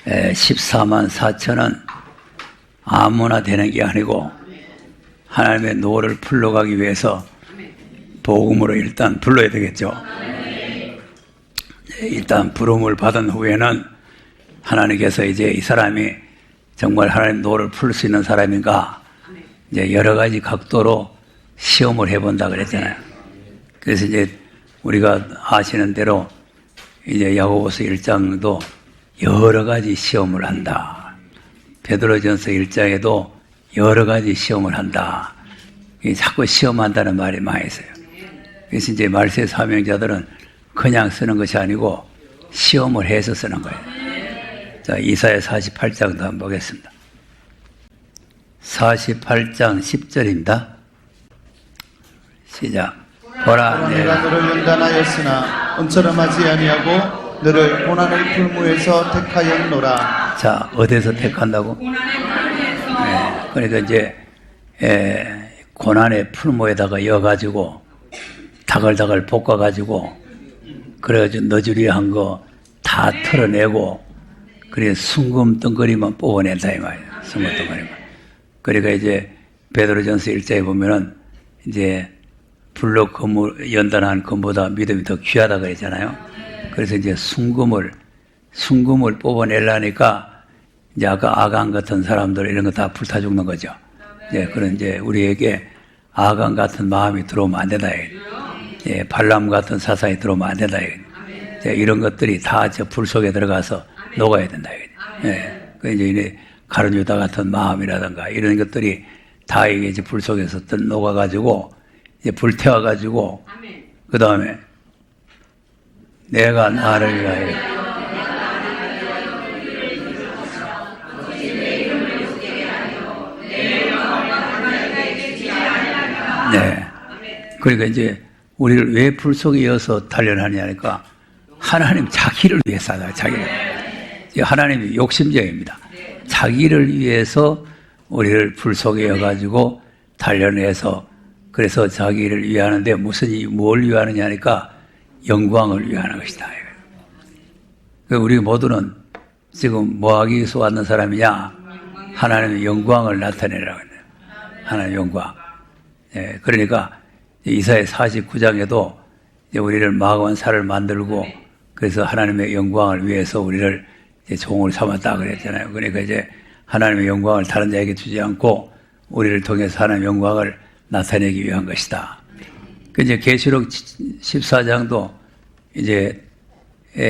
14만 4천은 아무나 되는 게 아니고 하나님의 노를 풀러가기 위해서 복음으로 일단 불러야 되겠죠. 일단 부름을 받은 후에는 하나님께서 이제 이 사람이 정말 하나님 노를 풀 수 있는 사람인가 이제 여러 가지 각도로 시험을 해본다 그랬잖아요. 그래서 이제 우리가 아시는 대로 이제 야고보서 1장도 여러 가지 시험을 한다. 베드로전서 1장에도 여러 가지 시험을 한다. 자꾸 시험한다는 말이 많이 있어요. 그래서 이제 말세 사명자들은 그냥 쓰는 것이 아니고 시험을 해서 쓰는 거예요. 자, 이사야 48장도 한번 보겠습니다. 48장 10절입니다. 시작. 보라, 내가 너를 연단하였으나 은처럼 하지 아니하고 너를 고난의 풀무에서 택하였노라. 자, 어디서 택한다고? 그러니까 이제 고난의 풀무에다가 여가지고 다글다글 볶아가지고 그래가지고 너주리한 거 다 털어내고 그래 숭금덩거리만 뽑아낸다 이 말이야. 숭금덩거리만. 그러니까 이제 베드로전서 1장에 보면은 이제 불로 연단한 금보다 믿음이 더 귀하다 그랬잖아요. 그래서 이제 순금을 뽑아내려니까 이제 아까 아간 같은 사람들 이런 거 다 불타 죽는 거죠. 그런 이제 우리에게 아간 같은 마음이 들어오면 안 된다. 발람 같은 사상이 들어오면 안 된다. 이런 것들이 다 저 불 속에 들어가서 녹아야 된다. 그 이제 가룟유다 같은 마음이라든가 이런 것들이 다 이게 이제 불 속에서 녹아가지고 이제 불태워가지고 그 다음에 내가 나를 위하여 그러니까 이제 우리를 왜 불 속에 이어서 단련하냐니까 하나님 자기를 위해서 하다. 자기를. 하나님이 욕심쟁입니다. 자기를 위해서 우리를 불 속에 이어가지고 단련해서 그래서 자기를 위하는데 뭘 위하느냐니까 영광을 위하는 것이다. 우리 모두는 지금 뭐 하기 위해서 왔는 사람이냐? 하나님의 영광을 나타내라고 했네요. 하나님의 영광. 그러니까 이사야 49장에도 우리를 마관사를 만들고 그래서 하나님의 영광을 위해서 우리를 종을 삼았다 그랬잖아요. 그러니까 이제 하나님의 영광을 다른 자에게 주지 않고 우리를 통해서 하나님의 영광을 나타내기 위한 것이다. 그 이제 계시록 14장도 이제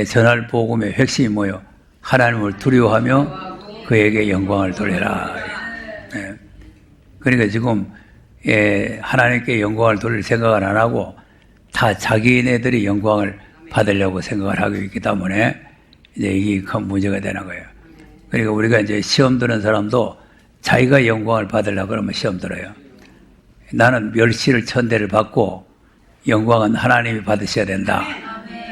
전할 복음의 핵심이 뭐요? 하나님을 두려워하며 그에게 영광을 돌려라. 그러니까 지금 하나님께 영광을 돌릴 생각을 안 하고 다 자기네들이 영광을 받으려고 생각을 하고 있기 때문에 이제 이게 큰 문제가 되는 거예요. 그러니까 우리가 이제 시험 드는 사람도 자기가 영광을 받으려고 그러면 시험 들어요. 나는 멸시를 천대를 받고 영광은 하나님이 받으셔야 된다.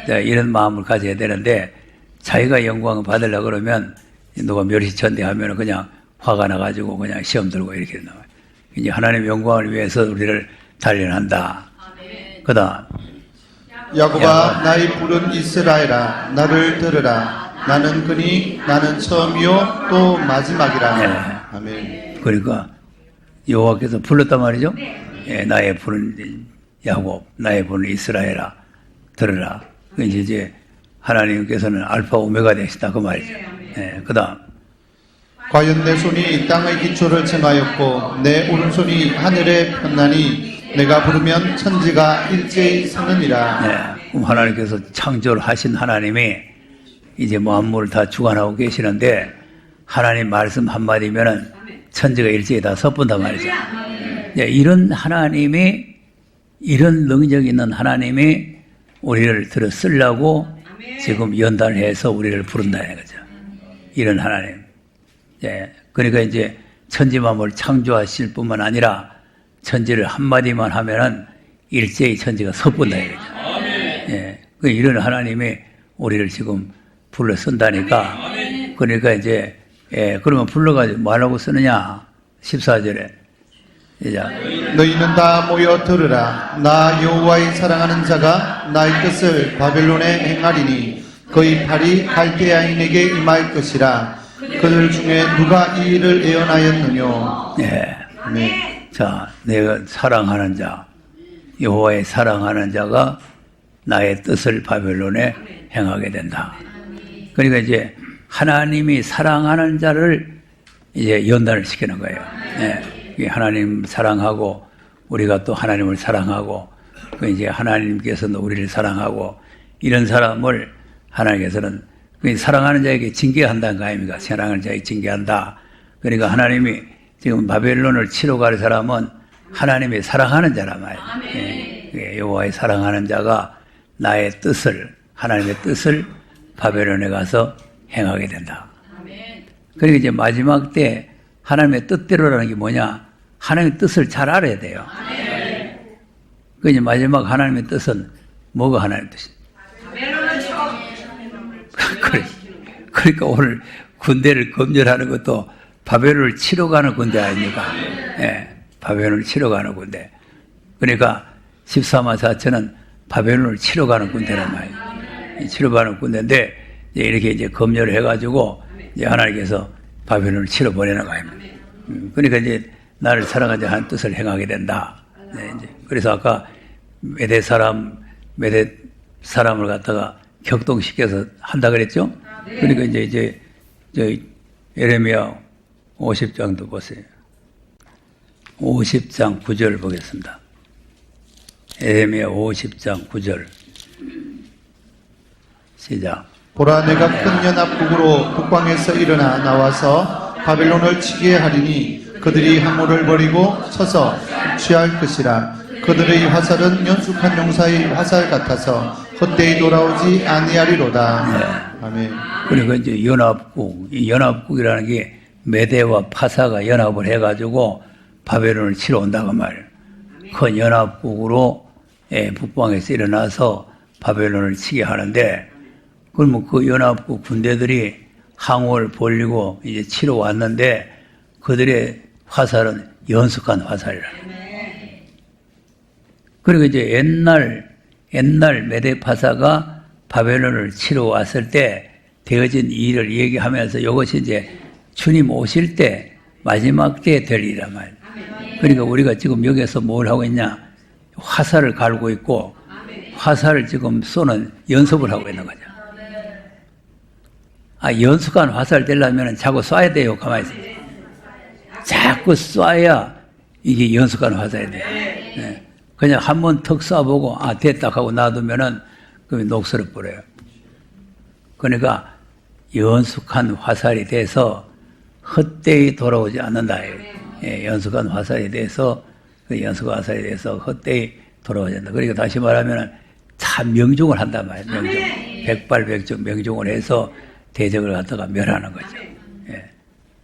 이런 마음을 가져야 되는데 자기가 영광을 받으려고 그러면 누가 멸시 천대하면 그냥 화가 나가지고 그냥 시험 들고 이렇게 나와요. 이제 하나님의 영광을 위해서 우리를 단련한다. 그다음 야곱아 나의 부른 이스라엘아 나를 들으라. 나는 그니 나는 처음이요 또 마지막이라. 아멘. 그러니까 여호와께서 불렀단 말이죠. 나의 부른 야곱, 나의 부른 이스라엘아 들으라. 이제 하나님께서는 알파 오메가 되시다 그 말이죠. 그다음 과연 내 손이 땅의 기초를 정하였고 내 오른손이 하늘에 폈나니 내가 부르면 천지가 일제히 서느니라. 그럼 하나님께서 창조하신 하나님이 이제 만물을 다 주관하고 계시는데 하나님 말씀 한마디면은 천지가 일제히 다 섭분단 말이죠. 이런 하나님이 이런 능력 있는 하나님이 우리를 들어 쓰려고 지금 연단해서 우리를 부른다는 거죠. 이런 하나님. 그러니까 이제 천지 만물을 창조하실 뿐만 아니라 천지를 한마디만 하면은 일제히 천지가 섭분다 이거죠. 이런 하나님이 우리를 지금 불러 쓴다니까. 그러니까 이제 그러면 불러가지고 뭐라고 쓰느냐? 14절에 너희는 다 모여 들으라. 나 여호와의 사랑하는 자가 나의 뜻을 바벨론에 행하리니 그 그의 팔이 갈대아인에게 임할 것이라. 그들 중에 누가 이 일을 예언하였느뇨. 네. 아멘. 자, 내가 사랑하는 자, 여호와의 사랑하는 자가 나의 뜻을 바벨론에 행하게 된다. 그러니까 이제 하나님이 사랑하는 자를 이제 연단을 시키는 거예요. 네. 하나님 사랑하고 우리가 또 하나님을 사랑하고 그 이제 하나님께서도 우리를 사랑하고 이런 사람을 하나님께서는 사랑하는 자에게 징계한다는 거 아닙니까? 사랑하는 자에게 징계한다. 그러니까 하나님이 지금 바벨론을 치러 갈 사람은 하나님이 사랑하는 자란 말이에요. 여호와의 사랑하는 자가 나의 뜻을, 하나님의 뜻을 바벨론에 가서 행하게 된다. 그러니까 이제 마지막 때 하나님의 뜻대로라는 게 뭐냐? 하나님의 뜻을 잘 알아야 돼요. 그 이제 마지막 하나님의 뜻은 뭐가 하나님의 뜻이에요? 그러니까 오늘 군대를 검열하는 것도 바벨론을 치러 가는 군대 아닙니까? 예, 바벨론을 치러 가는 군대. 그러니까 14만 4천은 바벨론을 치러 가는 군대란 말이에요. 치러 가는 군대인데 이렇게 이제 검열을 해가지고 이제 하나님께서 바벨론을 치러 보내는 거 아닙니까? 그러니까 이제 나를 사랑하지 않은 뜻을 행하게 된다. 네, 이제 그래서 아까 메대 사람을 갖다가 격동시켜서 한다 그랬죠? 그러니까 이제 예레미야 50장도 보세요. 50장 9절 보겠습니다. 예레미야 50장 9절. 시작. 보라, 내가 큰 연합국으로 북방에서 일어나 나와서 바벨론을 치게 하리니 그들이 항우를 버리고 서서 취할 것이라. 그들의 화살은 연숙한 용사의 화살 같아서 헛되이 돌아오지 아니하리로다. 네. 아멘. 그러니까 이제 연합국, 이 연합국이라는 게 메대와 파사가 연합을 해가지고 바벨론을 치러 온다고 말이에요. 큰 연합국으로 북방에서 일어나서 바벨론을 치게 하는데, 그러면 그 연합국 군대들이 항우를 벌리고 이제 치러 왔는데 그들의 화살은 연숙한 화살이라. 그리고 이제 옛날 메데파사가 바벨론을 치러 왔을 때 되어진 일을 얘기하면서 이것이 이제 주님 오실 때 마지막 때에 될 일이란 말이에요. 그러니까 우리가 지금 여기서 뭘 하고 있냐? 화살을 갈고 있고 화살을 지금 쏘는 연습을 하고 있는 거죠. 연숙한 화살 되려면 자꾸 쏴야 돼요. 가만히 있어요. 자꾸 쏴야 이게 연숙한 화살이 돼요. 네. 그냥 한번 턱 쏴보고 됐다 하고 놔두면은 그럼 녹슬어 버려요. 그러니까 연숙한 화살이 돼서 헛되이 돌아오지 않는다. 연숙한 화살이 돼서 연숙한 화살이 돼서 헛되이 돌아오지 않는다. 그러니까 다시 말하면은 참 명중을 한단 말이에요. 명중. 백발백중 명중을 해서 대적을 갖다가 멸하는 거죠.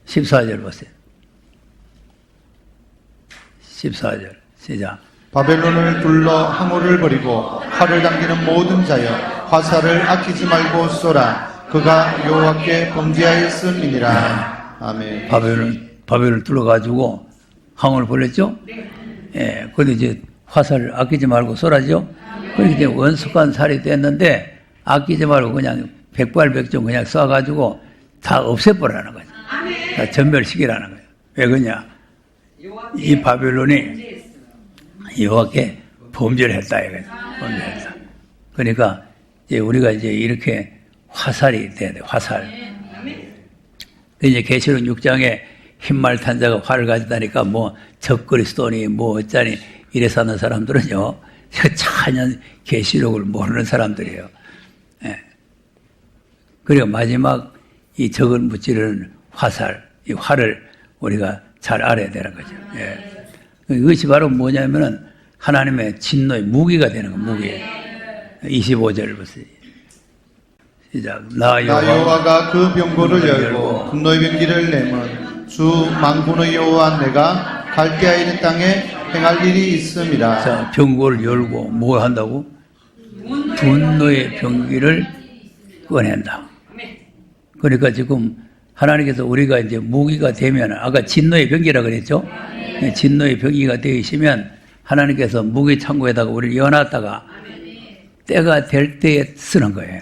14절 보세요. 14절 시작. 바벨론을 둘러 항우를 버리고 칼을 당기는 모든 자여 화살을 아끼지 말고 쏘라. 그가 여호와께 범죄하였음이니라. 아멘. 바벨론을 둘러가지고 항우를 벌렸죠? 그런데 이제 화살을 아끼지 말고 쏘라죠? 그렇게 이제 원숙한 살이 됐는데 아끼지 말고 그냥 백발백중 그냥 쏴가지고 다 없애버리라는 거죠. 다 전멸시키라는 거예요. 왜 그러냐? 이 바벨론이 여호와께 범죄를 했다 이거예요. 범죄했다. 그러니까 이제 우리가 이제 이렇게 화살이 돼야 돼. 화살. 이제 계시록 6장에 흰말 탄 자가 활을 가졌다니까 뭐 적그리스도니 뭐 어쩌니 이래서 하는 사람들은요 전혀 계시록을 모르는 사람들이에요. 그리고 마지막 이 적을 무찌르는 화살, 이 활을 우리가 잘 알아야 되는 거죠. 이것이 바로 뭐냐면은 하나님의 진노의 무기가 되는 거예요. 무기. 25절 보세요. 시작. 나 여호와가 그 병고를 열고 분노의 병기를 내면 주 만군의 여호와 내가 갈대아인의 땅에 행할 일이 있음이라. 자, 병고를 열고 뭐 한다고? 분노의 병기를 꺼낸다. 그러니까 지금 하나님께서 우리가 이제 무기가 되면 아까 진노의 병기라 그랬죠? 진노의 병기가 되시면 하나님께서 무기 창고에다가 우리를 여놨다가 때가 될 때에 쓰는 거예요.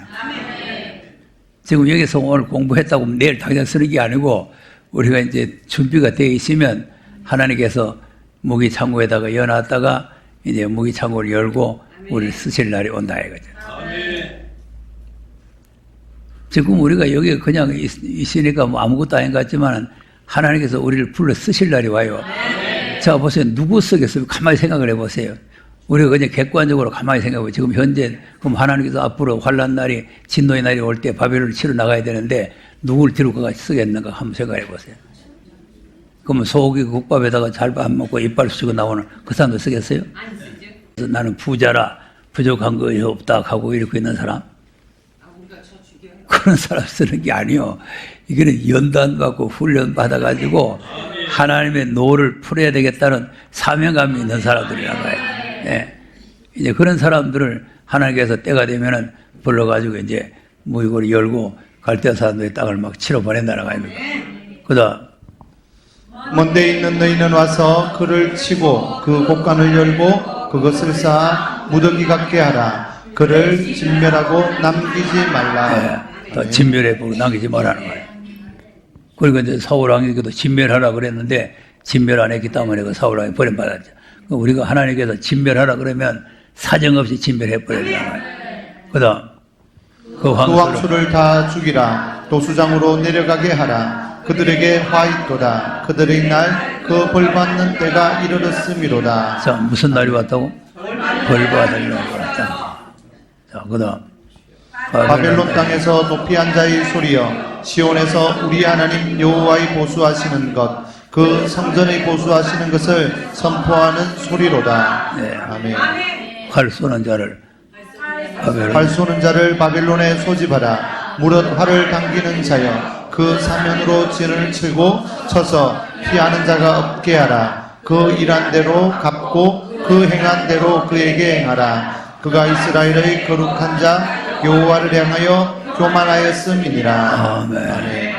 지금 여기서 오늘 공부했다고 내일 당장 쓰는 게 아니고 우리가 이제 준비가 되어 있으면 하나님께서 무기 창고에다가 여놨다가 이제 무기 창고를 열고 우리를 쓰실 날이 온다 이거죠. 지금 우리가 여기 그냥 있으니까 뭐 아무것도 아닌 것 같지만 하나님께서 우리를 불러 쓰실 날이 와요. 자, 보세요. 누구 쓰겠습니까? 가만히 생각을 해보세요. 우리가 그냥 객관적으로 가만히 생각해보세요. 지금 현재, 그럼 하나님께서 앞으로 환란 날이, 진노의 날이 올 때 바벨론을 치러 나가야 되는데, 누구를 데리고 가서 쓰겠는가 한번 생각해보세요. 그러면 소고기 국밥에다가 잘 밥 먹고 이빨 쑤고 나오는 그 사람도 쓰겠어요? 그래서 나는 부자라, 부족한 것이 없다 하고 이러고 있는 사람? 그런 사람 쓰는 게 아니요. 이거는 연단받고 훈련받아가지고 하나님의 노를 풀어야 되겠다는 사명감이 있는 사람들이란 말이에요. 네. 이제 그런 사람들을 하나님께서 때가 되면은 불러가지고 이제 무기고를 열고 갈대아 사람들의 땅을 막 치러 보낸다는 거 아닙니까? 그다음 먼데 있는 너희는 와서 그를 치고 그 곡간을 열고 그것을 쌓아 무더기 같게 하라. 그를 진멸하고 남기지 말라. 네. 더 진멸해보고 남기지 말라는 거예요. 그리고 이제 사울왕에게도 진멸하라 그랬는데 진멸 안 했기 때문에 그 사울왕이 버림받았죠. 우리가 하나님께서 진멸하라 그러면 사정없이 진멸해버려야 되는 거예요. 그 다음 그 왕수를 다 죽이라. 도수장으로 내려가게 하라. 그들에게 화 있도다. 그들의 날 그 벌받는 때가 이르렀음이로다. 자, 무슨 날이 왔다고? 벌받을 날이 왔다. 자, 그 다음 바벨론 땅에서 높이 앉아의 소리여, 시온에서 우리 하나님 여호와의 보수하시는 것, 그 성전의 보수하시는 것을 선포하는 소리로다. 네. 아멘. 활 쏘는 자를 활 쏘는 자를 바벨론에 소집하라. 무릇 활을 당기는 자여, 그 사면으로 진을 치고 쳐서 피하는 자가 없게 하라. 그 일한 대로 갚고 그 행한 대로 그에게 행하라. 그가 이스라엘의 거룩한 자 여호와를 향하여 교만하였음이니라. 아멘.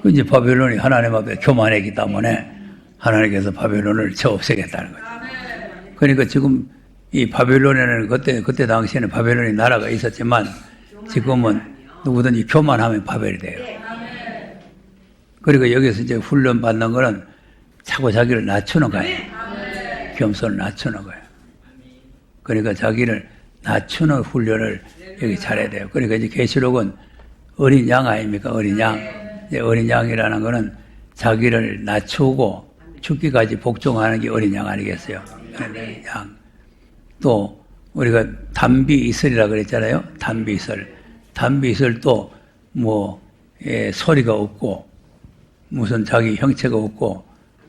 이제 바벨론이 하나님 앞에 교만했기 때문에 하나님께서 바벨론을 쳐 없애겠다는 거죠. 그러니까 지금 이 바벨론에는 그때 당시에는 바벨론이 나라가 있었지만 지금은 누구든지 교만하면 바벨이 돼요. 그러니까 여기서 이제 훈련 받는 거는 자꾸 자기를 낮추는 거예요. 겸손을 낮추는 거예요. 그러니까 자기를 낮추는 훈련을 여기 잘해야 돼요. 그러니까 이제 계시록은 어린 양 아닙니까? 어린 양. 이제 어린 양이라는 거는 자기를 낮추고 죽기까지 복종하는 게 어린 양 아니겠어요? 어린 양. 또 우리가 단비 이슬이라 그랬잖아요. 단비 이슬. 단비 이슬도 뭐 소리가 없고 무슨 자기 형체가 없고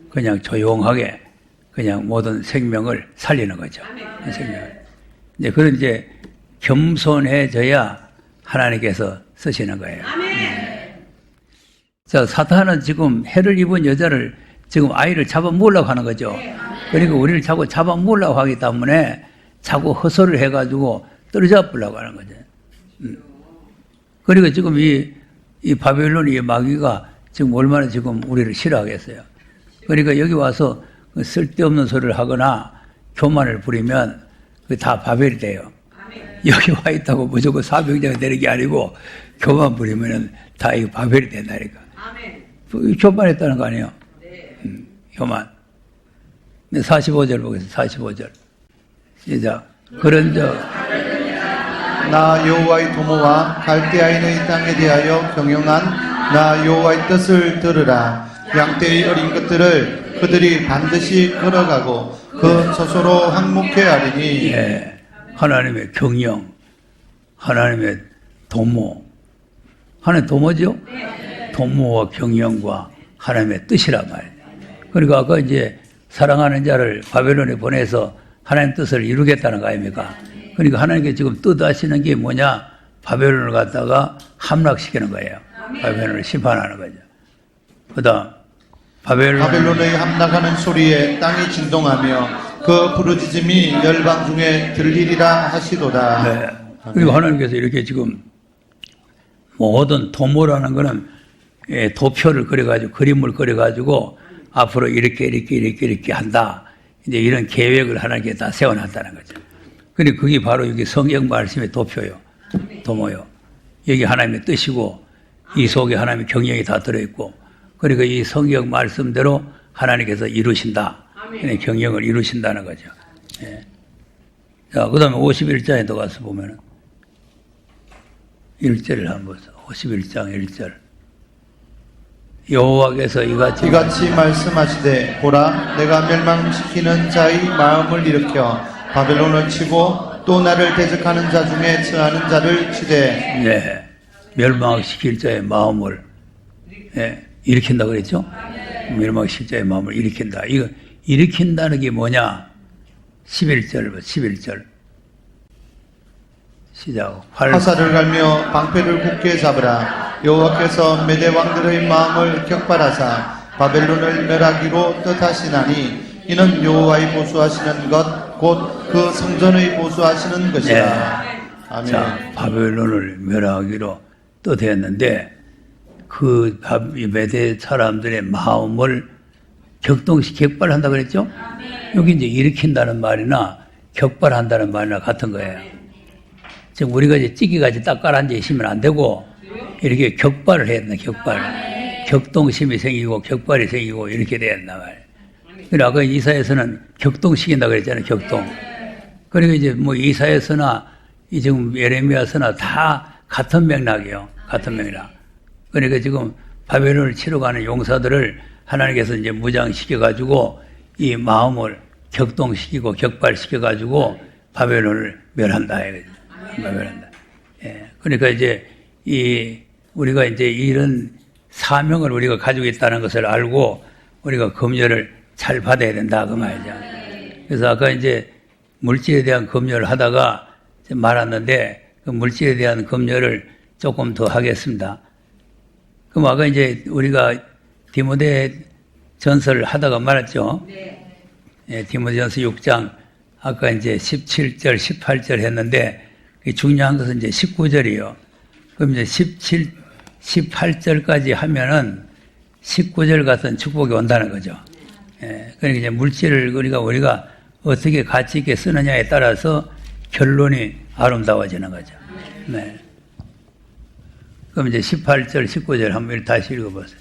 그냥 조용하게 그냥 모든 생명을 살리는 거죠. 생명을. 이제 그런 이제 겸손해져야 하나님께서 쓰시는 거예요. 자, 사탄은 지금 해를 입은 여자를 지금 아이를 잡아먹으려고 하는 거죠. 그러니까 우리를 자꾸 잡아먹으려고 하기 때문에 자꾸 허설을 해가지고 떨어잡으려고 하는 거죠. 그리고 지금 이 바벨론 이 마귀가 지금 얼마나 지금 우리를 싫어하겠어요. 그러니까 여기 와서 쓸데없는 소리를 하거나 교만을 부리면 그게 다 바벨이 돼요. 여기 와 있다고 무조건 사병자가 되는 게 아니고 교만 부리면은 다 이거 바벨이 된다니까. 교만했다는 거 아니에요? 교만. 45절 보겠습니다. 45절. 시작. 그런즉 나 여호와의 도모와 갈대아인의 땅에 대하여 경영한 나 여호와의 뜻을 들으라. 양떼의 어린 것들을 그들이 반드시 걸어가고 그 저소로 항목해 하리니. 예, 하나님의 경영, 하나님의 도모. 하나님의 도모죠? 도모와 경영과 하나님의 뜻이란 말이에요. 그러니까 아까 이제 사랑하는 자를 바벨론에 보내서 하나님 뜻을 이루겠다는 거 아닙니까? 그러니까 하나님께 지금 뜻하시는 게 뭐냐? 바벨론을 갖다가 함락시키는 거예요. 바벨론을 심판하는 거죠. 그 다음 바벨론의 함락하는 소리에 땅이 진동하며 그 부르짖음이 열방 중에 들리리라 하시도다. 네. 그리고 하나님께서 이렇게 지금 모든 도모라는 거는 도표를 그려가지고 그림을 그려가지고 앞으로 이렇게 한다. 이제 이런 계획을 하나님께 다 세워놨다는 거죠. 그리고 그게 바로 여기 성경 말씀의 도표요. 도모요. 여기 하나님의 뜻이고 이 속에 하나님의 경영이 다 들어있고, 그러니까 이 성경 말씀대로 하나님께서 이루신다. 경영을 이루신다는 거죠. 예. 자, 그 다음에 51장에 더 가서 보면은, 1절을 한번 보세요. 51장 1절. 여호와께서 이같이 말씀하시되 보라 내가 멸망시키는 자의 마음을 일으켜 바벨론을 치고 또 나를 대적하는 자 중에 처하는 자를 치되 네, 멸망시킬 자의 마음을 일으킨다 그랬죠? 멸망시킬 자의 마음을 일으킨다. 이거 일으킨다는 게 뭐냐? 11절 11절 시작. 화살을 갈며 방패를 굳게 잡으라. 여호와께서 메대 왕들의 마음을 격발하사 바벨론을 멸하기로 뜻하시나니 이는 여호와의 보수하시는 것 곧 그 성전의 보수하시는 것이라. 네. 아멘. 자, 바벨론을 멸하기로 뜻했는데 그 메대 사람들의 마음을 격발한다 그랬죠? 여기 이제 일으킨다는 말이나 격발한다는 말이나 같은 거예요. 지금 우리가 이제 찌개까지 딱 깔아앉아 있으면 안 되고 이렇게 격발을 해야 된다. 격발. 격동심이 생기고 격발이 생기고 이렇게 돼야 된다 말이에요. 그래 아까 이사야서는 격동시킨다 그랬잖아요. 격동. 그러니까 이제 뭐 이사야서나 이 지금 예레미야서나 다 같은 맥락이에요. 같은 맥락. 그러니까 지금 바벨론을 치러 가는 용사들을 하나님께서 이제 무장시켜가지고 이 마음을 격동시키고 격발시켜가지고 바벨론을 멸한다. 멸한다. 예. 그러니까 이제 우리가 이제 이런 사명을 우리가 가지고 있다는 것을 알고 우리가 검열을 잘 받아야 된다. 그 말이죠. 그래서 아까 이제 물질에 대한 검열을 하다가 말았는데 그 물질에 대한 검열을 조금 더 하겠습니다. 그럼 아까 이제 우리가 디모데 전서를 하다가 말았죠. 예, 디모데 전서 6장 아까 이제 17절, 18절 했는데 중요한 것은 이제 19절이요. 그럼 이제 17, 18절까지 하면은 19절 같은 축복이 온다는 거죠. 예, 그러니까 이제 물질을 우리가 어떻게 가치 있게 쓰느냐에 따라서 결론이 아름다워지는 거죠. 네. 그럼 이제 18절, 19절 한번 다시 읽어보세요.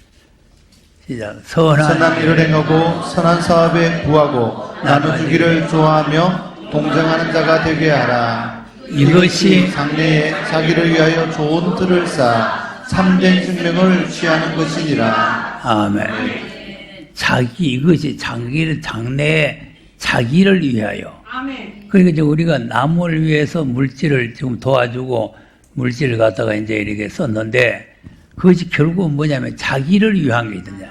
시작. 선한 일을 행하고 선한 사업에 구하고 나눠주기를 좋아하며 동정하는 자가 되게 하라. 이것이 장래에 자기를 위하여 좋은 틀을 쌓아 참된 생명을 취하는 것이니라. 아멘. 이것이 장래에 자기를 위하여. 아멘. 그러니까 이제 우리가 남을 위해서 물질을 지금 도와주고 물질을 갖다가 이제 이렇게 썼는데 그것이 결국은 뭐냐면 자기를 위한 게 있거든요.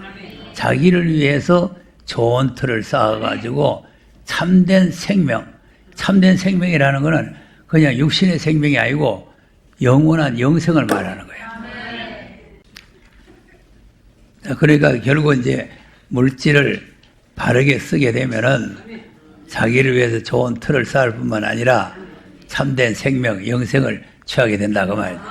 자기를 위해서 좋은 틀을 쌓아가지고 참된 생명이라는 거는 그냥 육신의 생명이 아니고 영원한 영생을 말하는 거예요. 그러니까 결국 이제 물질을 바르게 쓰게 되면은 자기를 위해서 좋은 틀을 쌓을 뿐만 아니라 참된 생명, 영생을 취하게 된다 그 말이에요.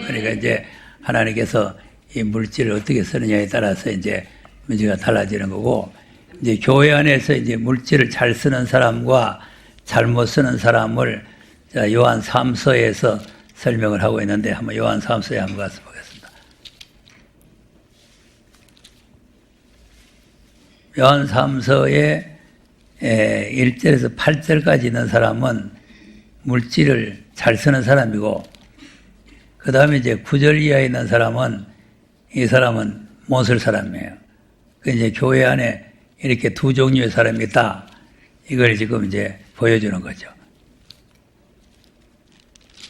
그러니까 이제 하나님께서 이 물질을 어떻게 쓰느냐에 따라서 이제 문제가 달라지는 거고, 이제 교회 안에서 이제 물질을 잘 쓰는 사람과 잘못 쓰는 사람을 요한 3서에서 설명을 하고 있는데 한번 요한 3서에 한번 가서 보겠습니다. 요한 3서에 1절에서 8절까지 있는 사람은 물질을 잘 쓰는 사람이고, 그 다음에 이제 9절 이하에 있는 사람은 이 사람은 못 쓸 사람이에요. 그 이제 교회 안에 이렇게 두 종류의 사람이 있다. 이걸 지금 이제 보여주는 거죠.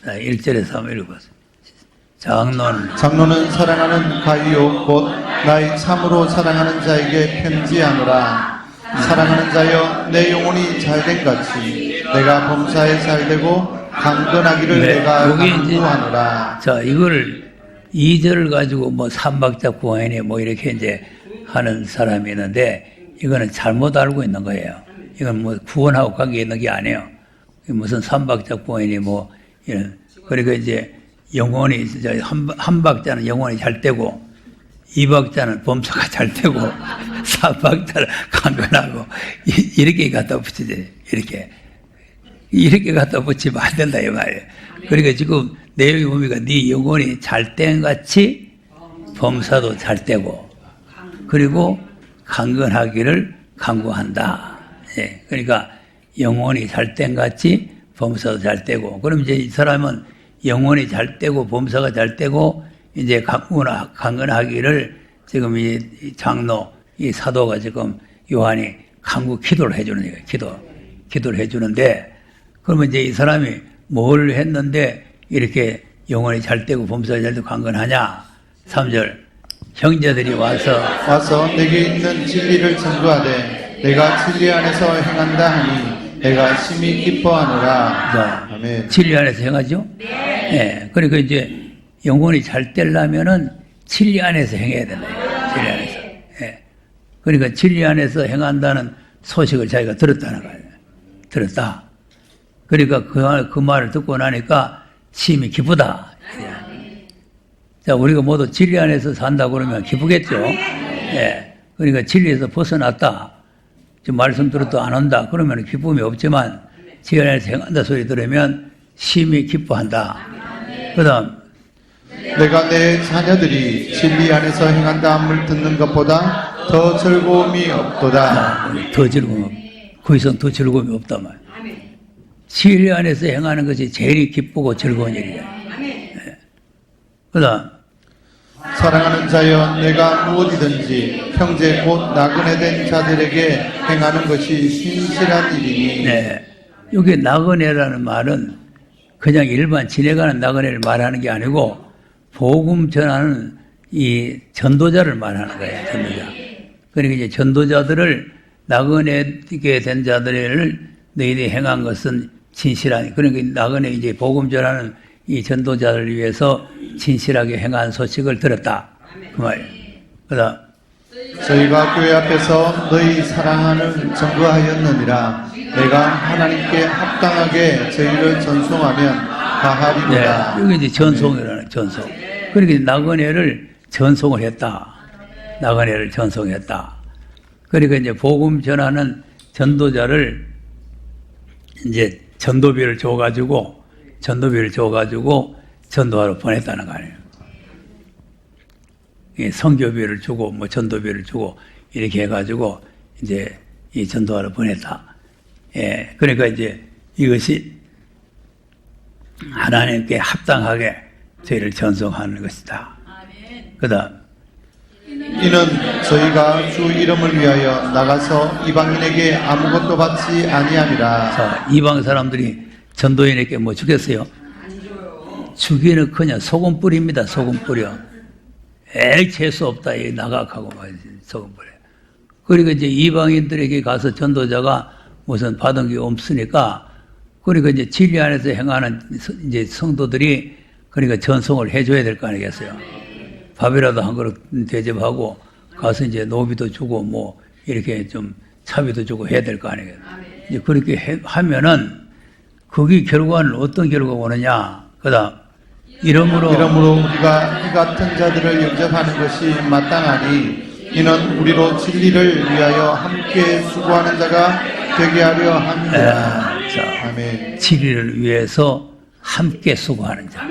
자, 1절에서 한번 읽어보세요. 장로는 사랑하는 가이요 곧 나의 참으로 사랑하는 자에게 편지하노라. 사랑하는 자여 내 영혼이 잘된 같이 내가 범사에 잘되고 강건하기를 내가 간구하노라. 자, 이거를 2절을 가지고 뭐 삼박자 구원이니 뭐 이렇게 이제 하는 사람이 있는데 이거는 잘못 알고 있는 거예요. 이건 뭐 구원하고 관계 있는 게 아니에요. 무슨 삼박자 구원이니 뭐 이런. 그러니까 이제 영혼이 한 박자는 영혼이 잘 되고 2박자는 범사가 잘 되고 3박자는 강건하고 이렇게 갖다 붙이지. 이렇게 갖다 붙이면 안 된다 이 말이에요. 그러니까 지금 내용이 뭡니까? 네 영혼이 잘된 같이 범사도 잘 되고 그리고 강건하기를 강구한다. 예, 그러니까 영혼이 잘 된 같이 범사도 잘 되고 그럼 이제 이 사람은 영혼이 잘 되고 범사가 잘 되고 이제 강건하기를 지금 이 장로 이 사도가 지금 요한이 강구 기도를 해주는 거예요. 기도를 해주는데 그러면 이제 이 사람이 뭘 했는데 이렇게 영혼이 잘 되고 범사가 잘 되고 강건하냐? 3절 형제들이 와서 내게 있는 진리를 증거하되 내가 진리 안에서 행한다 하니 내가 심히 기뻐하노라. 자, 아멘. 진리 안에서 행하죠? 네. 그러니까 이제 영혼이 잘 되려면은 진리 안에서 행해야 된다. 진리 안에서. 예. 그러니까 진리 안에서 행한다는 소식을 자기가 들었다는 거예요. 들었다. 그러니까 그 말을 듣고 나니까 심히 기쁘다. 자, 우리가 모두 진리 안에서 산다 그러면 기쁘겠죠? 예. 그러니까 진리에서 벗어났다. 지금 말씀 들어도 안 한다. 그러면 기쁨이 없지만 진리 안에서 행한다 소리 들으면 심히 기뻐한다. 그 다음 내가 내 자녀들이 진리 안에서 행한다함을 듣는 것보다 더 즐거움이 없도다. 더 즐거움, 그 이상 더 즐거움이 없단 말이야. 진리 안에서 행하는 것이 제일 기쁘고 즐거운 일이야. 예. 그 다음 사랑하는 자여 내가 무엇이든지 형제 곧 나그네 된 자들에게 행하는 것이 신실한 일이니. 네. 여기 나그네라는 말은 그냥 일반 지내가는 나그네를 말하는 게 아니고 복음 전하는 이 전도자를 말하는 거예요. 전도자. 그러니까 이제 전도자들을 나그네게 된 자들을 너희들이 행한 것은 진실하니. 그러니까 나그네 이제 복음 전하는 이 전도자를 위해서 진실하게 행한 소식을 들었다. 그 말이에요. 그다음 저희가 교회 앞에서 너희 사랑하는 증거하였느니라. 내가 하나님께 합당하게 저희를 전송하면 다하리로다. 네, 여기 이제 전송이라는 전송. 그러니까 나그네를 전송을 했다. 나그네를 전송했다. 그러니까 이제 복음 전하는 전도자를 이제 전도비를 줘가지고 전도하러 보냈다는 거 아니에요. 선교비를 주고 뭐 전도비를 주고 이렇게 해가지고 이제 이 전도하러 보냈다. 예, 그러니까 이제 이것이 하나님께 합당하게 저희를 전송하는 것이다. 그다음 이는 저희가 주 이름을 위하여 나가서 이방인에게 아무것도 받지 아니함이라. 자, 이방 사람들이 전도인에게 뭐 주겠어요? 주기는 그냥 소금 뿌립니다. 소금 뿌려. 재수 없다. 이 나각하고 소금 뿌려. 그러니까 이제 이방인들에게 가서 전도자가 무슨 받은 게 없으니까 그러니까 이제 진리 안에서 행하는 이제 성도들이 그러니까 전송을 해줘야 될 거 아니겠어요? 밥이라도 한 그릇 대접하고 가서 이제 노비도 주고 뭐 이렇게 좀 차비도 주고 해야 될 거 아니겠어요? 이제 그렇게 하면은 그게 결과는 어떤 결과가 오느냐? 그다음 이러므로 우리가 이 같은 자들을 영접하는 것이 마땅하니 이는 우리로 진리를 위하여 함께 수고하는 자가 되게 하려 함이라. 아멘. 진리를 위해서 함께 수고하는 자.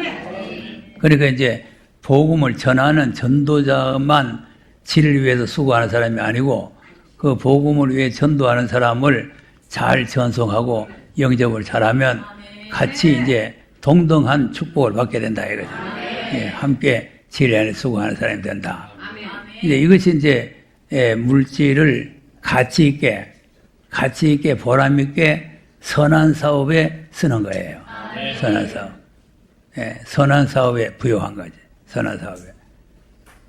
그러니까 이제 복음을 전하는 전도자만 진리를 위해서 수고하는 사람이 아니고 그 복음을 위해 전도하는 사람을 잘 전송하고 영접을 잘하면 같이 이제 동등한 축복을 받게 된다 이거죠. 예, 함께 진리 안에 수고하는 사람이 된다. 이제 이것이 이제 물질을 가치 있게 보람 있게 선한 사업에 쓰는 거예요. 선한 사업. 예, 선한 사업에 부여한 거지. 선한 사업에.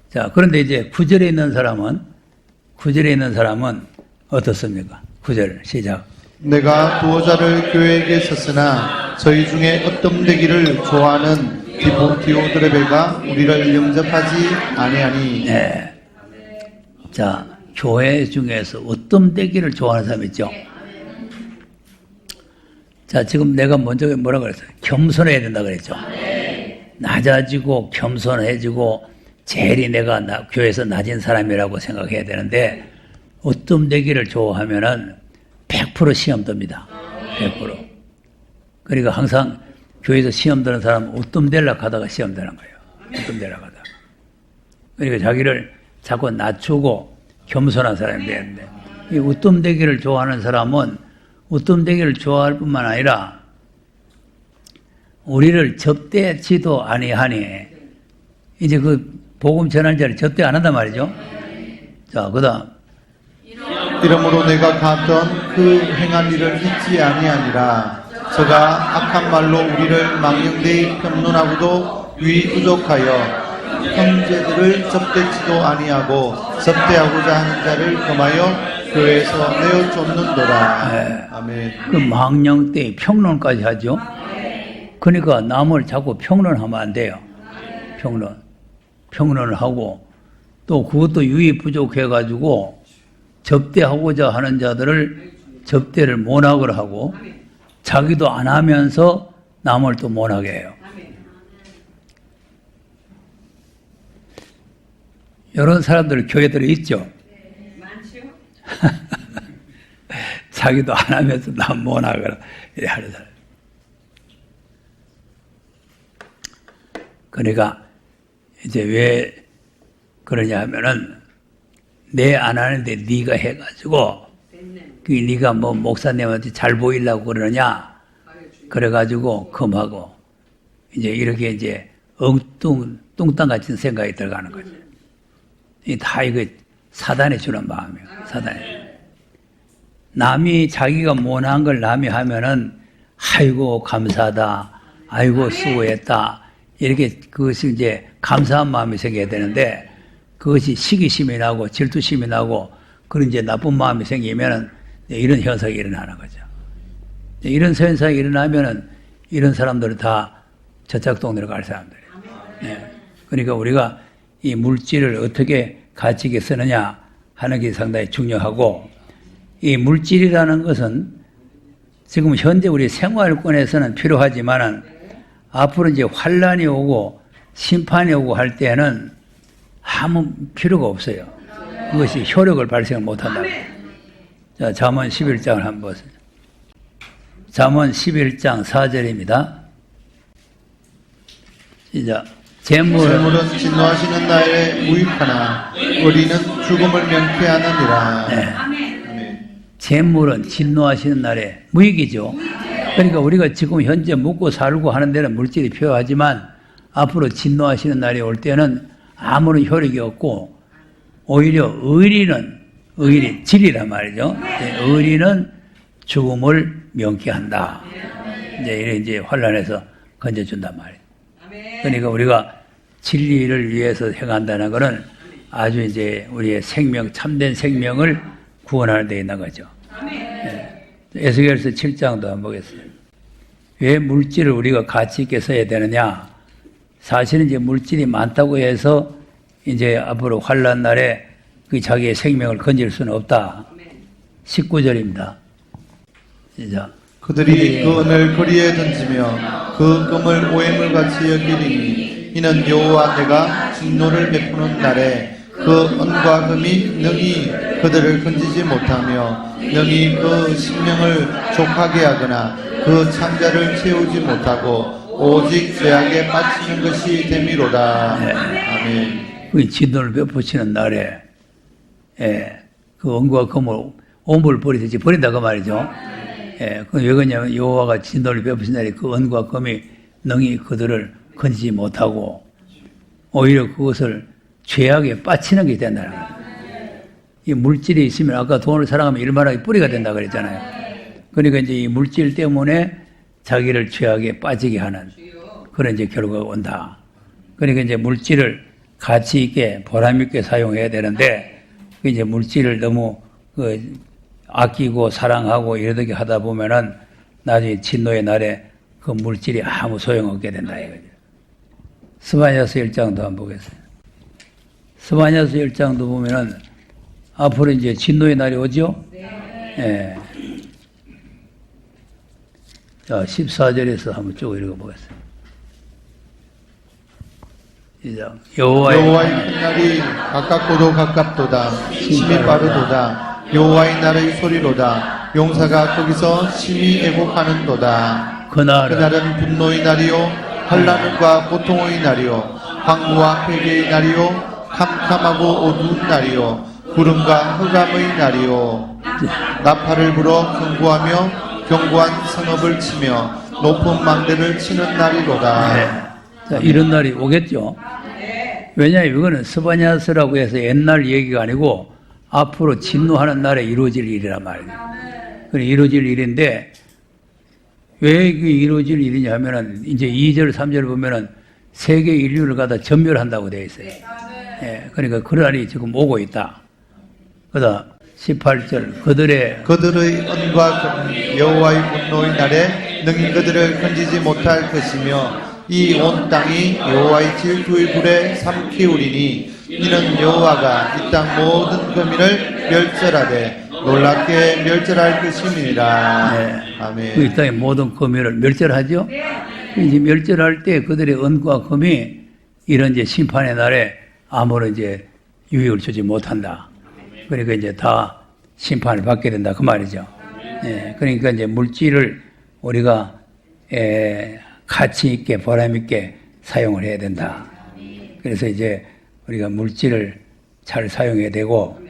자, 그런데 이제 9절에 있는 사람은 어떻습니까? 9절 시작. 내가 부호자를 교회에게 썼으나 저희 중에 어떤 되기를 좋아하는 디오드레베가 우리를 영접하지 아니하니. 네. 자, 교회 중에서 어떤 되기를 좋아하는 사람 있죠? 자, 지금 내가 먼저 뭐라 그랬어요? 겸손해야 된다 그랬죠? 낮아지고 겸손해지고 제일이 내가 교회에서 낮은 사람이라고 생각해야 되는데 어떤 되기를 좋아하면은 100% 시험 듭니다. 100%. 그러니까 항상 교회에서 시험 드는 사람은 어떤 되려고 하다가 시험 되는 거예요. 어떤 되려고 하다가. 그러니까 자기를 자꾸 낮추고 겸손한 사람이 되는데, 이 웃돈대기를 좋아하는 사람은 웃돈대기를 좋아할 뿐만 아니라 우리를 접대치도 아니하니, 이제 그 복음 전할 자를 접대 안 한단 말이죠. 자, 그 다음. 이러므로 내가 갔던 그 행한 일을 잊지 아니하니라. 저가 악한 말로 우리를 망령되이 변론하고도 유이 부족하여 형제들을 접대치도 아니하고 접대하고자 하는 자를 금하여 교회에서 내어 쫓는도다. 네. 아멘. 그 망령 때 평론까지 하죠. 그러니까 남을 자꾸 평론하면 안 돼요. 평론을 하고, 또 그것도 유의 부족해가지고 접대하고자 하는 자들을 접대를 못하게 하고, 자기도 안 하면서 남을 또 못하게 해요. 이런 사람들 교회들이 있죠. 자기도 안 하면서 남 못하거나 이래 하는 사람. 그러니까 이제 왜 그러냐 하면은 내 안 하는데 네가 해가지고 그 네가 뭐 목사님한테 잘 보이려고 그러냐 그래가지고 금하고 이제 이렇게 이제 뚱땅 같은 생각이 들어가는 거죠. 이 다 이거 사단이 주는 마음이에요. 사단이. 남이 자기가 못한 걸 남이 하면은 아이고 감사하다, 아이고 수고했다 이렇게 그것이 이제 감사한 마음이 생겨야 되는데, 그것이 시기심이 나고 질투심이 나고 그런 이제 나쁜 마음이 생기면은 이런 현상이 일어나는 거죠. 이런 현상이 일어나면은 이런 사람들은 다 저쪽 동네로 갈 사람들이에요. 네. 그러니까 우리가 이 물질을 어떻게 가치 있게 쓰느냐 하는 게 상당히 중요하고, 이 물질이라는 것은 지금 현재 우리 생활권에서는 필요하지만은 앞으로 이제 환란이 오고 심판이 오고 할 때는 아무 필요가 없어요. 그것이 효력을 발생을 못한다. 자, 잠언 11장을 한번 보세요. 잠언 11장 4절입니다. 시작. 재물은 진노하시는 날에 무익하나 우리는 죽음을 명쾌하느니라. 네. 아멘. 재물은 진노하시는 날에 무익이죠. 그러니까 우리가 지금 현재 먹고 살고 하는 데는 물질이 필요하지만 앞으로 진노하시는 날이 올 때는 아무런 효력이 없고, 오히려 의리 진리란 말이죠. 의리는 죽음을 명쾌한다. 이제 환란에서 건져준단 말이에요. 그러니까 우리가 진리를 위해서 행한다는 것은 아주 이제 우리의 생명, 참된 생명을 구원하는 데 있는 거죠. 에스겔서 7장도 한번 보겠습니다. 왜 물질을 우리가 가치 있게 써야 되느냐? 사실은 이제 물질이 많다고 해서 이제 앞으로 환란 날에 그 자기의 생명을 건질 수는 없다. 19절입니다. 시작. 그들이 그 은을 거리에 던지며 그 금을 오해물같이 여기리니 이는 여호와 내가 진노를 베푸는 날에 그 은과 금이 능히 그들을 건지지 못하며 능히 그 생명을 족하게 하거나 그 창자를 채우지 못하고 오직 죄악에 빠지는 것이 됨이로다. 네. 아멘. 그 진노를 베푸시는 날에, 그 은과 금을 오물 버리듯이 버린다 그 말이죠. 그 왜 그러냐면 여호와가 진노를 베푸신 날에 그 은과 금이 능히 그들을 건지지 못하고 오히려 그것을 죄악에 빠치는 게 된다는 거예요. 이 물질이 있으면 아까 돈을 사랑하면 일만하게 뿌리가 된다 그랬잖아요. 그러니까 이제 이 물질 때문에 자기를 죄악에 빠지게 하는 그런 이제 결과가 온다. 그러니까 이제 물질을 가치 있게 보람 있게 사용해야 되는데, 이제 물질을 너무 아끼고 사랑하고 이러게 하다 보면은 나중에 진노의 날에 그 물질이 아무 소용없게 된다 이거죠. 스바냐서 1장도 한번 보겠습니다. 스바냐서 1장도 보면은 앞으로 이제 진노의 날이 오죠? 네. 자, 14절에서 한번 쭉 읽어보겠습니다. 여호와의 큰 날이 가깝고도 가깝도다. 심히 빠르도다. 여호와의 날의 소리로다. 용사가 거기서 심히 애곡하는도다. 그날은 분노의 날이요 환난과 고통의 날이요 황무와 회개의 날이요 캄캄하고 어두운 날이요 구름과 흑암의 날이요 나팔을 불어 경고한 성읍을 치며 높은 망대를 치는 날이로다. 네. 자, 이런 날이 오겠죠. 왜냐하면 이거는 스바냐스라고 해서 옛날 얘기가 아니고 앞으로 진노하는 날에 이루어질 일이란 말이에요. 이루어질 일인데 왜 이게 이루어질 일이냐 하면은 이제 2절, 3절 보면은 세계 인류를 갖다 전멸한다고 되어 있어요. 예, 그러니까 그런 날이 지금 오고 있다. 그다 18절 그들의 언과 여호와의 분노의 날에 능히 그들을 건지지 못할 것이며 이 온 땅이 여호와의 질투의 불에 삼키우리니 이는 여호와가 이 땅 모든 거민을 멸절하되 놀랍게 멸절할 것임이니라. 네. 아멘. 이 땅의 모든 거민을 멸절하죠. 이제 멸절할 때 그들의 언과 금이 이런 이제 심판의 날에 아무런 이제 유익을 주지 못한다. 그러니까 이제 다 심판을 받게 된다 그 말이죠. 예, 그러니까 이제 물질을 우리가 가치 있게 보람 있게 사용을 해야 된다. 그래서 이제 우리가 물질을 잘 사용해야 되고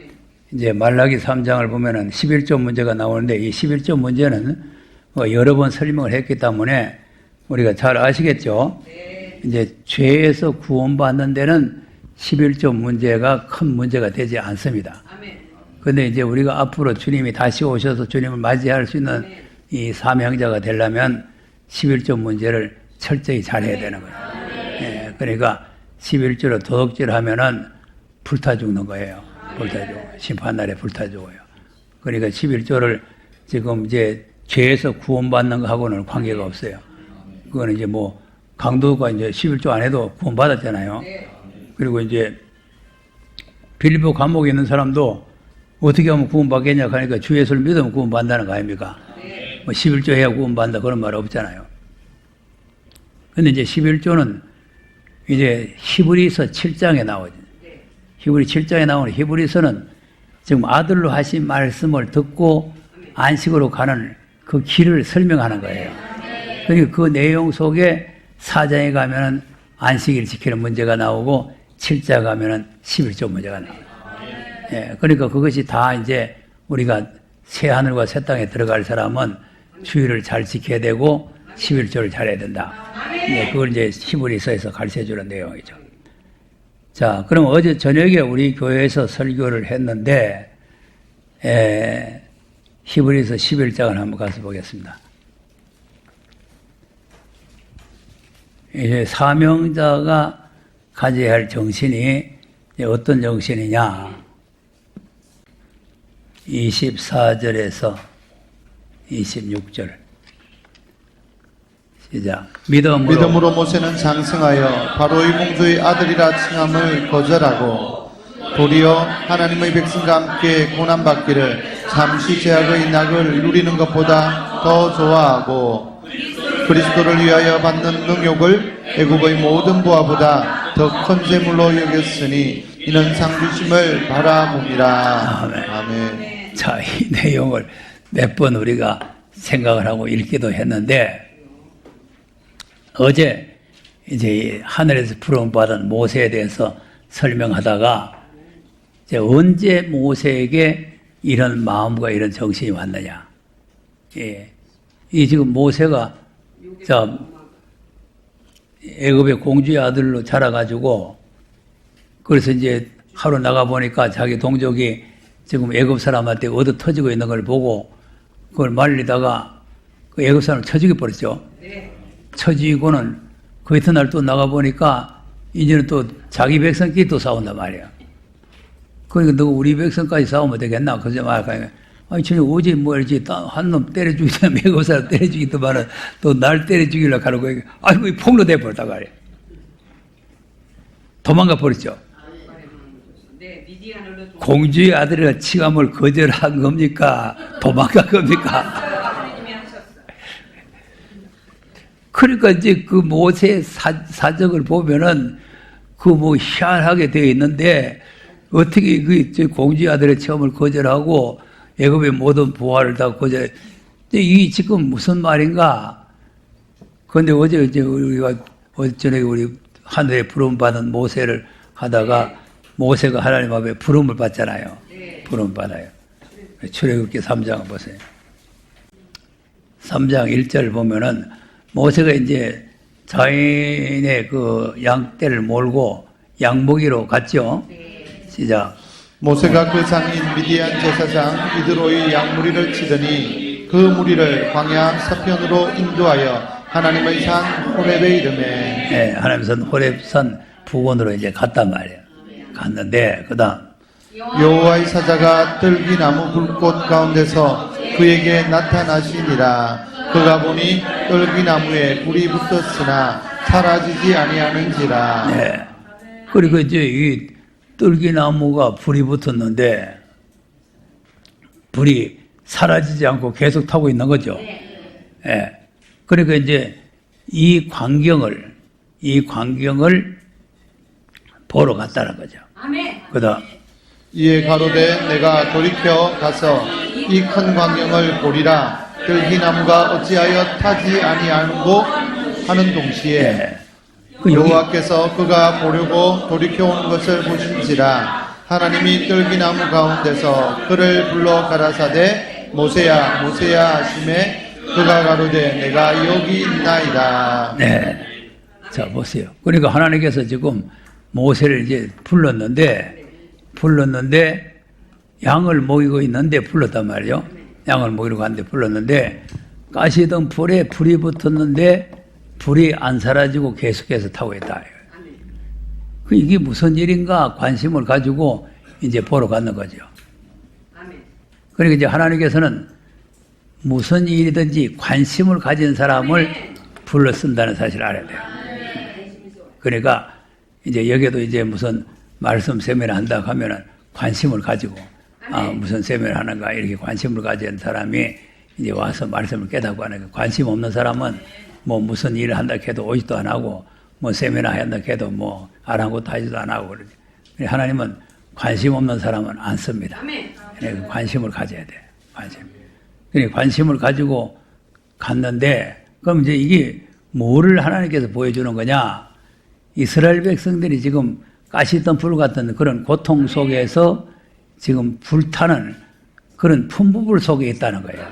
이제 말라기 3장을 보면은 11조 문제가 나오는데 이 11조 문제는 여러 번 설명을 했기 때문에 우리가 잘 아시겠죠. 이제 죄에서 구원받는 데는 11조 문제가 큰 문제가 되지 않습니다. 그런데 이제 우리가 앞으로 주님이 다시 오셔서 주님을 맞이할 수 있는 이 사명자가 되려면 11조 문제를 철저히 잘해야 되는 거예요. 예, 그러니까 11조로 도둑질 하면은 불타 죽는 거예요. 불타 죽어요. 심판날에 불타 죽어요. 그러니까 11조를 지금 이제 죄에서 구원받는 거하고는 관계가 없어요. 그거는 이제 뭐 강도가 이제 11조 안 해도 구원받았잖아요. 그리고 이제 빌립보 감옥에 있는 사람도 어떻게 하면 구원받겠냐 하니까 주 예수를 믿으면 구원받는다는 거 아닙니까? 뭐 11조 해야 구원받는다 그런 말 없잖아요. 근데 이제 11조는 이제 히브리서 7장에 나오죠. 히브리 7장에 나오는 히브리서는 지금 아들로 하신 말씀을 듣고 안식으로 가는 그 길을 설명하는 거예요. 그러니까 그 내용 속에 4장에 가면은 안식일 지키는 문제가 나오고 7장 가면은 11조 문제가 나와요. 예, 그러니까 그것이 다 이제 우리가 새 하늘과 새 땅에 들어갈 사람은 주의를 잘 지켜야 되고 11조를 잘해야 된다. 예, 그걸 이제 히브리서에서 가르쳐 주는 내용이죠. 자, 그럼 어제 저녁에 우리 교회에서 설교를 했는데 히브리서 11장을 한번 가서 보겠습니다. 이제 사명자가 가져야 할 정신이 어떤 정신이냐? 24절에서 26절 시작. 믿음으로 모세는 장성하여 바로의 공주의 아들이라 칭함을 거절하고 도리어 하나님의 백성과 함께 고난받기를 잠시 제약의 낙을 누리는 것보다 더 좋아하고 그리스도를 위하여 받는 능욕을 애굽의 모든 부하보다 더 큰 재물로 여겼으니 이는 상주심을 바라봅니다. 아멘. 자, 이 내용을 몇 번 우리가 생각을 하고 읽기도 했는데 어제 이제 하늘에서 부름받은 모세에 대해서 설명하다가 이제 언제 모세에게 이런 마음과 이런 정신이 왔느냐? 예, 이 지금 모세가 자 애굽의 공주의 아들로 자라가지고 그래서 이제 하루 나가 보니까 자기 동족이 지금 애굽 사람한테 얻어 터지고 있는 걸 보고 그걸 말리다가 그 애굽 사람을 쳐 죽여버렸죠. 쳐지고는 그 이튿날 또 나가보니까 이제는 또 자기 백성끼리 또 싸운단 말이야. 그러니까 너 우리 백성까지 싸우면 되겠나? 그저 말하니까 아니 저는 어제 뭐 이렇게 한 놈 때려 죽이다 매고 사람 때려 죽이더만은 또 날 때려 죽이려고 하는 거야. 아이고 폭로 돼버렸다 말이야. 도망가 버렸죠. 공주의 아들이라 칭함을 거절한 겁니까? 도망간 겁니까? 그러니까 이제 그 모세의 사적을 보면은 그 뭐 희한하게 되어 있는데 어떻게 그 공주의 아들의 체험을 거절하고 애굽의 모든 부하를 다 거절. 이게 지금 무슨 말인가? 그런데 어제 이제 우리가 어제 저녁에 우리 하늘에 부름 받은 모세를 하다가 모세가 하나님 앞에 부름을 받잖아요. 부름을 받아요. 출애굽기 3장 보세요. 3장 1절 보면은 모세가 이제 자인의 그 양떼를 몰고 양모기로 갔죠. 시작. 모세가 그 장인 미디안 제사장 이드로의 양무리를 치더니 그 무리를 광야 서편으로 인도하여 하나님의 산 호렙에 이르매. 네, 하나님의 산 호렙산 부근으로 이제 갔단 말이에요. 갔는데 그다음 여호와의 사자가 떨기나무 불꽃 가운데서 그에게 나타나시니라. 그가 보니 떨기나무에 불이 붙었으나 사라지지 아니하는지라. 네. 그리고 이제 이 떨기나무가 불이 붙었는데 불이 사라지지 않고 계속 타고 있는 거죠. 예. 그러니까 이제 이 광경을 보러 갔다는 거죠. 그다음 이에 가로되 내가 돌이켜 가서 이 큰 광경을 보리라. 떨기나무가 어찌하여 타지 아니하는고 하는 동시에 예. 그 여기 여호와께서 그가 보려고 돌이켜 온 것을 보신지라. 하나님이 떨기나무 가운데서 그를 불러 가라사대 모세야 모세야 하심에 그가 가로되 내가 여기 있나이다. 네. 자, 보세요. 그러니까 하나님께서 지금 모세를 이제 불렀는데 양을 먹이고 있는데 불렀단 말이에요. 양을 먹이러 갔는데 불렀는데 가시던 불에 불이 붙었는데 불이 안 사라지고 계속해서 타고 있다. 이게 무슨 일인가 관심을 가지고 이제 보러 갔는 거죠. 그러니까 이제 하나님께서는 무슨 일이든지 관심을 가진 사람을 불러 쓴다는 사실을 알아야 돼요. 그러니까 이제 여기도 이제 무슨 말씀 세미나 한다고 하면은 관심을 가지고 무슨 세미나 하는가 이렇게 관심을 가진 사람이 이제 와서 말씀을 깨닫고 하는 거예요. 관심 없는 사람은 뭐 무슨 일을 한다 해도 오지도 안 하고 뭐 세미나 한다 해도 뭐 아랑곳도 하지도 안 하고 그러죠. 하나님은 관심 없는 사람은 안 씁니다. 그러니까 관심을 가져야 돼요. 그러니까 관심을 가지고 갔는데 그럼 이제 이게 뭐를 하나님께서 보여주는 거냐? 이스라엘 백성들이 지금 가시던 불 같은 그런 고통 속에서 지금 불타는 그런 풍부불 속에 있다는 거예요.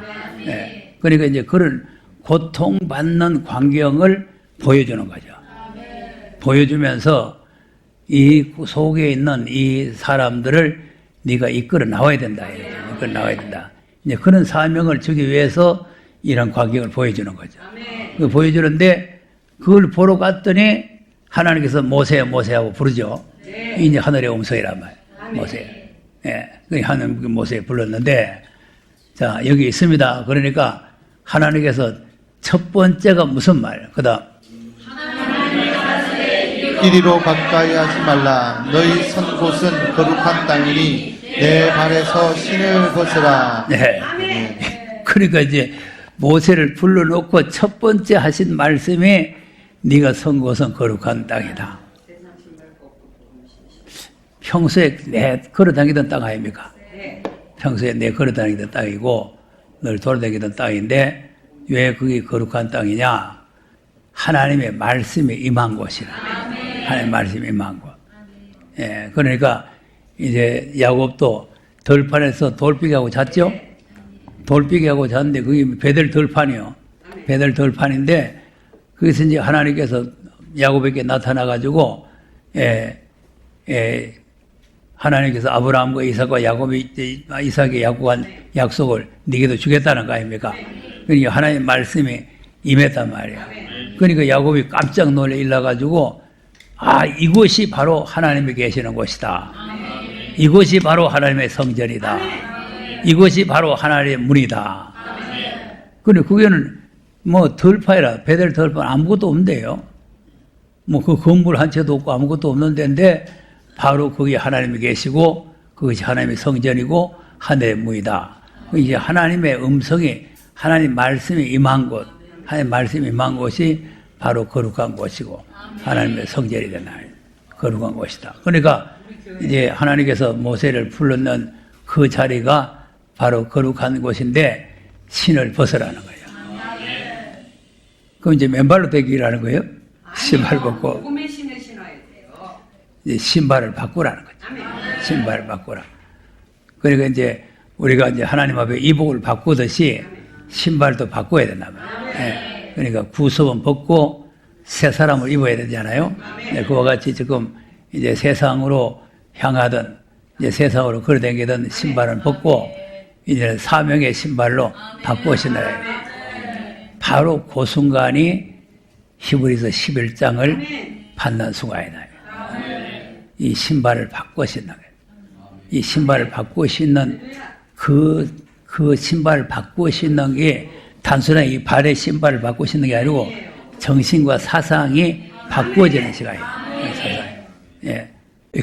네. 그러니까 이제 그런 고통받는 광경을 보여주는 거죠. 보여주면서 이 속에 있는 이 사람들을 네가 이끌어 나와야 된다. 이끌어 나와야 된다. 이제 그런 사명을 주기 위해서 이런 광경을 보여주는 거죠. 보여주는데 그걸 보러 갔더니 하나님께서 모세 모세하고 부르죠. 이제 하늘의 음성이란 말이에요. 모세. 예. 하나님 모세에 불렀는데 자 여기 있습니다. 그러니까 하나님께서 첫 번째가 무슨 말? 그다음 이리로 가까이 하지 말라. 너희 선 곳은 거룩한 땅이니 내 발에서 신을 벗으라. 네. 그러니까 이제 모세를 불러놓고 첫 번째 하신 말씀이 네가 선 곳은 거룩한 땅이다. 평소에 내 걸어다니던 땅 아닙니까? 평소에 내 걸어다니던 땅이고 늘 돌아다니던 땅인데 왜 그게 거룩한 땅이냐? 하나님의 말씀이 임한 곳이라. 하나님의 말씀이 임한 곳. 예, 그러니까 이제 야곱도 들판에서 돌비기하고 잤죠? 돌비기하고 잤는데 그게 베델 들판이요. 베델 들판인데 거기서 이제 하나님께서 야곱에게 나타나가지고 하나님께서 아브라함과 이삭과 이삭에 약속한 약속을 네게도 주겠다는 거 아닙니까? 그러니까 하나님의 말씀이 임했단 말이에요. 그러니까 야곱이 깜짝 놀라 일어나가지고 이곳이 바로 하나님이 계시는 곳이다. 이곳이 바로 하나님의 성전이다. 이곳이 바로 하나님의 문이다. 그래 그게는 뭐 들판이라 베델 들판 아무것도 없는데요. 뭐 그 건물 한 채도 없고 아무것도 없는 데인데 바로 거기 하나님이 계시고 그것이 하나님의 성전이고 하늘의 문이다. 이제 하나님의 음성이 하나님 말씀이 임한 곳, 하나님 말씀이 임한 곳이 바로 거룩한 곳이고 하나님의 성전이 된다. 거룩한 곳이다. 그러니까 이제 하나님께서 모세를 불렀는 그 자리가 바로 거룩한 곳인데 신을 벗으라는 거예요. 그럼 이제 맨발로 떼기라는 거예요? 신발 벗고. 복음의 신을 신어야 돼요. 이제 신발을 바꾸라는 거죠. 신발을 바꾸라. 그러니까 이제 우리가 이제 하나님 앞에 이복을 바꾸듯이 신발도 바꿔야 된다 말이에요. 예. 그러니까 구속은 벗고 새 사람을 입어야 되잖아요. 예. 그와 같이 지금 이제 세상으로 향하던 이제 세상으로 걸어다니던 신발은 벗고 이제 사명의 신발로 바꾸신다. 바로 그 순간이 히브리서 11장을 받는 순간이다. 이 신발을 바꾸신다. 이 신발을 바꾸고 신는 그 신발을 바꾸고 신는 게 단순하게 이 발의 신발을 바꾸고 신는 게 아니고 정신과 사상이 바꾸어지는 시간이에요. 예.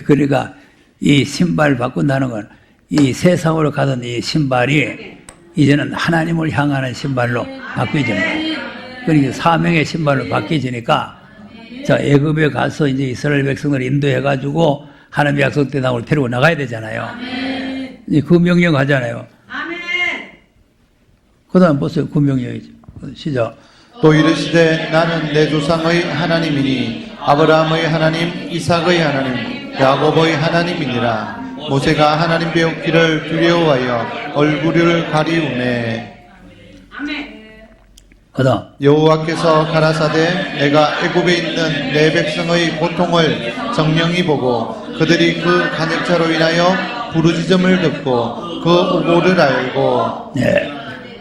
그러니까 이 신발을 바꾼다는 건 이 세상으로 가던 이 신발이 이제는 하나님을 향하는 신발로 바뀌어지는 거예요. 그러니까 사명의 신발로 바뀌어지니까 자, 애굽에 가서 이제 이스라엘 백성을 인도해가지고 하나님의 약속된 땅으로 데리고 나가야 되잖아요. 그 명령 하잖아요. 그 다음 보세요. 그 명령이죠. 시작. 또 이르시되 나는 내 조상의 하나님이니 아브라함의 하나님, 이삭의 하나님, 야곱의 하나님이니라. 모세가 하나님 배웠기를 두려워하여 얼굴을 가리우매. 그 다음. 여호와께서 가라사대 내가 애굽에 있는 내 백성의 고통을 정령히 보고 그들이 그 간역자로 인하여 부르짖음을 듣고 그 오고를 알고. 네.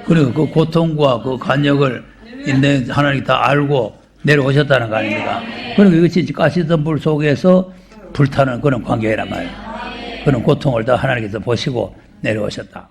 그리고 그 고통과 그 간역을 있는 하나님이 다 알고 내려오셨다는 거 아닙니까? 그리고 이것이 가시던 불 속에서 불타는 그런 관계란 말이에요. 그런 고통을 다 하나님께서 보시고 내려오셨다.